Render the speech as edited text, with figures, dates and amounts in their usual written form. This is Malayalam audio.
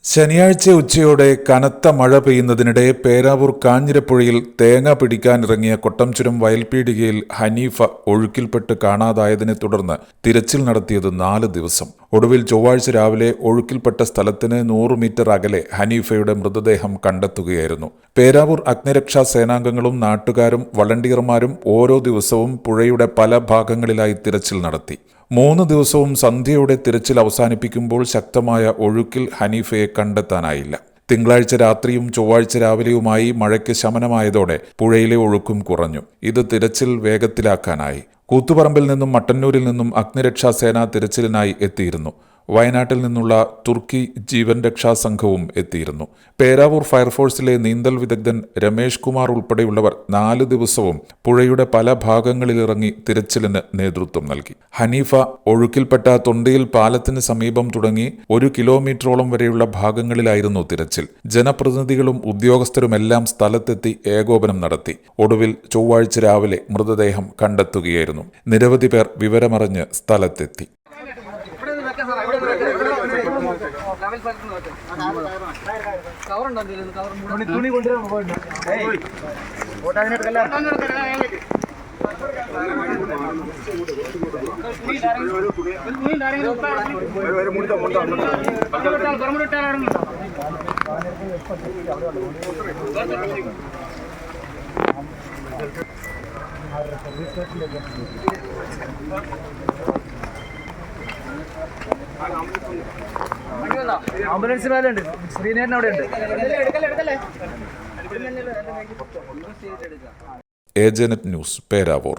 ശനിയാഴ്ച ഉച്ചയോടെ കനത്ത മഴ പെയ്യുന്നതിനിടെ പേരാവൂർ കാഞ്ഞിരപ്പുഴയിൽ തേങ്ങ പിടിക്കാനിറങ്ങിയ കൊട്ടംചുരം വയൽപീടികയിൽ ഹനീഫ ഒഴുക്കിൽപ്പെട്ട് കാണാതായതിനെ തുടർന്ന് തിരച്ചിൽ നടത്തിയത് 4 ദിവസം. ഒടുവിൽ ചൊവ്വാഴ്ച രാവിലെ ഒഴുക്കിൽപ്പെട്ട സ്ഥലത്തിന് 100 മീറ്റർ അകലെ ഹനീഫയുടെ മൃതദേഹം കണ്ടെത്തുകയായിരുന്നു. പേരാവൂർ അഗ്നിരക്ഷാ സേനാംഗങ്ങളും നാട്ടുകാരും വളണ്ടിയർമാരും ഓരോ ദിവസവും പുഴയുടെ പല ഭാഗങ്ങളിലായി തിരച്ചിൽ നടത്തി. 3 ദിവസവും സന്ധ്യയോടെ തിരച്ചിൽ അവസാനിപ്പിക്കുമ്പോൾ ശക്തമായ ഒഴുക്കിൽ ഹനീഫയെ കണ്ടെത്താനായില്ല. തിങ്കളാഴ്ച രാത്രിയും ചൊവ്വാഴ്ച രാവിലെയുമായി മഴയ്ക്ക് ശമനമായതോടെ പുഴയിലെ ഒഴുക്കും കുറഞ്ഞു. ഇത് തിരച്ചിൽ വേഗത്തിലാക്കാനായി. കൂത്തുപറമ്പിൽ നിന്നും മട്ടന്നൂരിൽ നിന്നും അഗ്നിരക്ഷാ സേന തിരച്ചിലിനായി എത്തിയിരുന്നു. വയനാട്ടിൽ നിന്നുള്ള തുർക്കി ജീവൻ രക്ഷാ സംഘവും എത്തിയിരുന്നു. പേരാവൂർ ഫയർഫോഴ്സിലെ നീന്തൽ വിദഗ്ധൻ രമേഷ് കുമാർ ഉൾപ്പെടെയുള്ളവർ 4 ദിവസവും പുഴയുടെ പല ഭാഗങ്ങളിലിറങ്ങി തിരച്ചിലിന് നേതൃത്വം നൽകി. ഹനീഫ ഒഴുക്കിൽപ്പെട്ട തൊണ്ടിയിൽ പാലത്തിന് സമീപം തുടങ്ങി 1 കിലോമീറ്ററോളം വരെയുള്ള ഭാഗങ്ങളിലായിരുന്നു തിരച്ചിൽ. ജനപ്രതിനിധികളും ഉദ്യോഗസ്ഥരുമെല്ലാം സ്ഥലത്തെത്തി ഏകോപനം നടത്തി. ഒടുവിൽ ചൊവ്വാഴ്ച രാവിലെ മൃതദേഹം കണ്ടെത്തുകയായിരുന്നു. നിരവധി പേർ വിവരമറിഞ്ഞ് സ്ഥലത്തെത്തി. ആംബുലൻസ് മേലുണ്ട്, ശ്രീനേരൻ അവിടെ ഉണ്ട്. ഏജനറ്റ് ന്യൂസ്, പേരാവൂർ.